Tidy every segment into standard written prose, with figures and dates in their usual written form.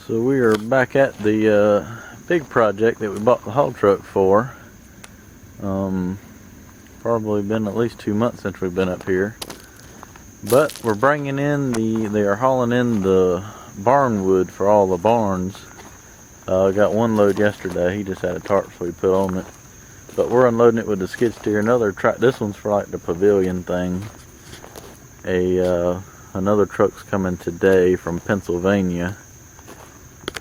So we are back at the big project that we bought the haul truck for. Probably been at least 2 months since we've been up here. But we're bringing in they are hauling in the barn wood for all the barns. Got one load yesterday. He just had a tarp so we put on it. But we're unloading it with the skid steer. This one's for like the pavilion thing. Another truck's coming today from Pennsylvania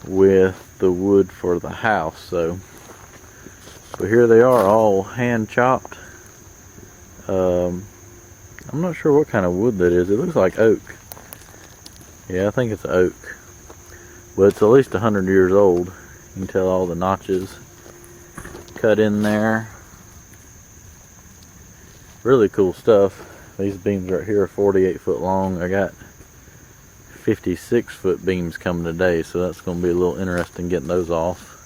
with the wood for the house. So here they are, all hand chopped. I'm not sure what kind of wood that is. It looks like oak. Yeah, I think it's oak. But it's at least 100 years old. You can tell all the notches cut in there. Really cool stuff. These beams right here are 48 foot long. I got 56 foot beams coming today, so that's going to be a little interesting getting those off.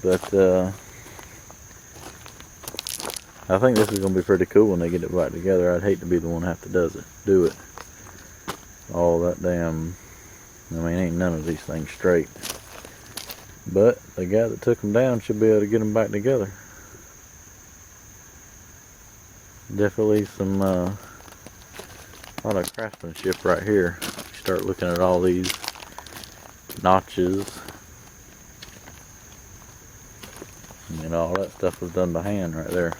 But I think this is going to be pretty cool when they get it back together. I'd hate to be the one that have to do it. All that damn, ain't none of these things straight. But the guy that took them down should be able to get them back together. Definitely some a lot of craftsmanship right here. Start looking at all these notches, and all that stuff was done by hand right there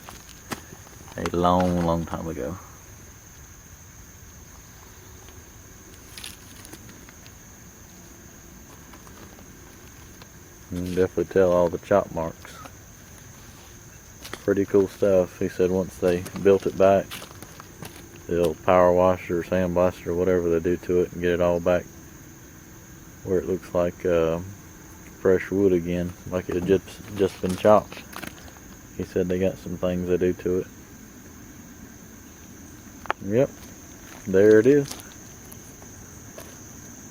a long time ago. You can definitely tell all the chop marks. Pretty cool stuff. He said once they built it back, they'll power wash or sandblast or whatever they do to it and get it all back where it looks like fresh wood again, like it had just been chopped. He said they got some things they do to it. Yep, there it is.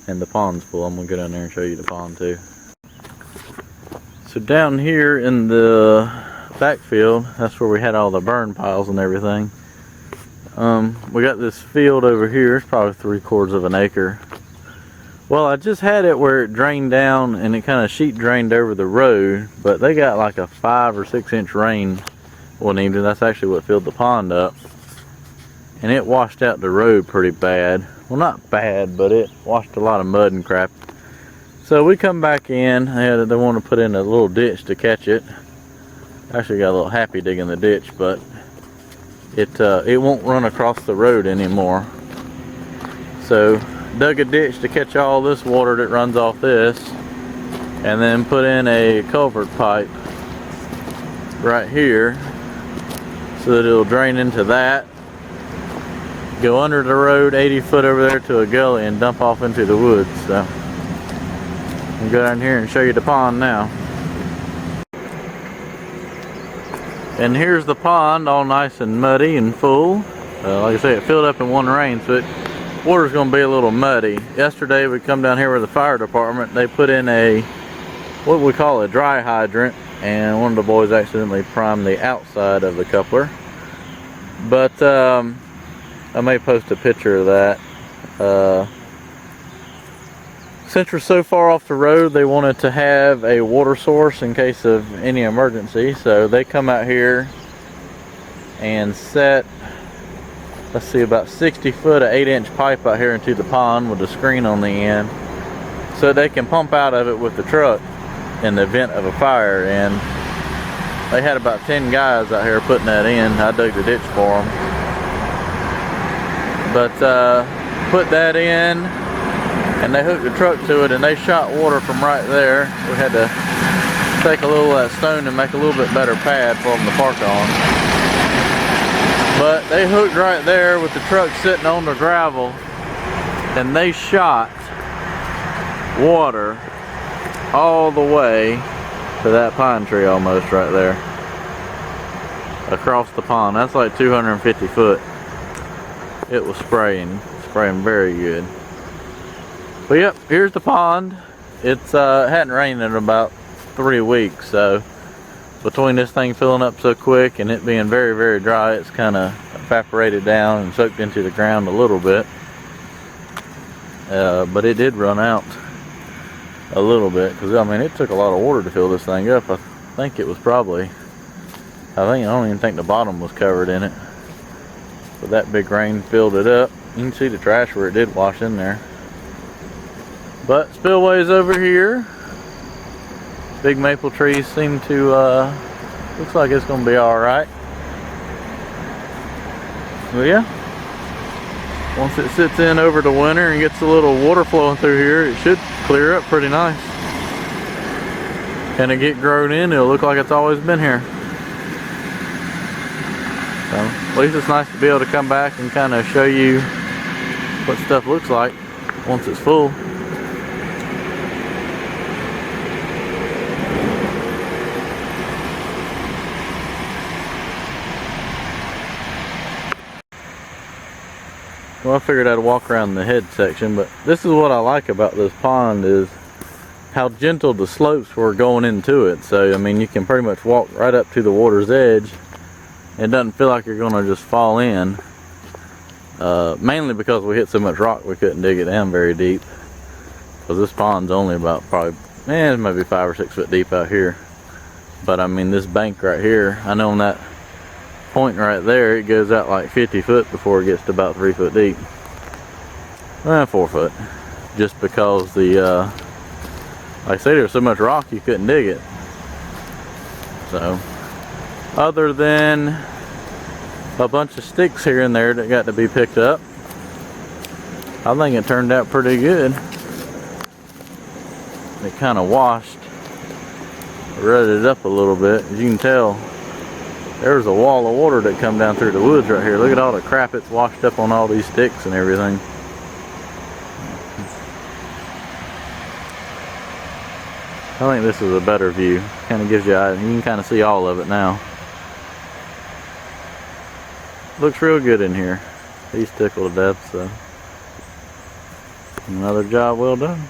And the pond's full. I'm gonna go down there and show you the pond too. So down here in the backfield, that's where we had all the burn piles and everything. We got this field over here. It's probably 3/4 of an acre. Well, I just had it where it drained down and it kind of sheet drained over the road, but they got like a 5 or 6 inch rain one evening. That's actually what filled the pond up, and it washed out the road pretty bad. Well, not bad, but it washed a lot of mud and crap. So we come back in. They want to put in a little ditch to catch it. Actually got a little happy digging the ditch, but it won't run across the road anymore. So dug a ditch to catch all this water that runs off this, and then put in a culvert pipe right here so that it'll drain into that, go under the road 80 foot over there to a gully, and dump off into the woods. So I'll go down here and show you the pond now. And here's the pond, all nice and muddy and full. Like I say, it filled up in one rain, so water's gonna be a little muddy. Yesterday we come down here with the fire department. They put in what we call a dry hydrant, and one of the boys accidentally primed the outside of the coupler. But I may post a picture of that. Since we're so far off the road, they wanted to have a water source in case of any emergency. So they come out here and set, let's see, about 60 foot of 8-inch pipe out here into the pond with a screen on the end, so they can pump out of it with the truck in the event of a fire. And they had about 10 guys out here putting that in. I dug the ditch for them. But put that in, and they hooked the truck to it, and they shot water from right there. We had to take a little of that stone and make a little bit better pad for them to park on. But they hooked right there with the truck sitting on the gravel, and they shot water all the way to that pine tree almost right there. Across the pond. That's like 250 foot. It was spraying very good. But yep, here's the pond. It's hadn't rained in about 3 weeks, so between this thing filling up so quick and it being very dry, it's kind of evaporated down and soaked into the ground a little bit. But it did run out. a little bit, because I mean it took a lot of water to fill this thing up. I think it was probably, I don't even think the bottom was covered in it, but that big rain filled it up. You can see the trash where it did wash in there. But spillways over here. Big maple trees seem to, looks like it's gonna be all right. Well, yeah, once it sits in over the winter and gets a little water flowing through here, it should clear up pretty nice. Can it get grown in, it'll look like it's always been here. So at least it's nice to be able to come back and kind of show you what stuff looks like once it's full. Well, I figured I'd walk around the head section, but this is what I like about this pond is how gentle the slopes were going into it. So, I mean, you can pretty much walk right up to the water's edge. It doesn't feel like you're gonna just fall in. Mainly because we hit so much rock, we couldn't dig it down very deep. Because this pond's only about probably, maybe 5 or 6 foot deep out here. But I mean, this bank right here, I know on that point right there, it goes out like 50 foot before it gets to about 3 foot deep. 4 foot. Just because the, like I say, there's so much rock you couldn't dig it. So, other than a bunch of sticks here and there that got to be picked up, I think it turned out pretty good. It kind of washed, rutted up a little bit. As you can tell, there's a wall of water that come down through the woods right here. Look at all the crap it's washed up on all these sticks and everything. I think this is a better view. Kind of gives you can kind of see all of it now. Looks real good in here. He's tickled to death, so another job well done.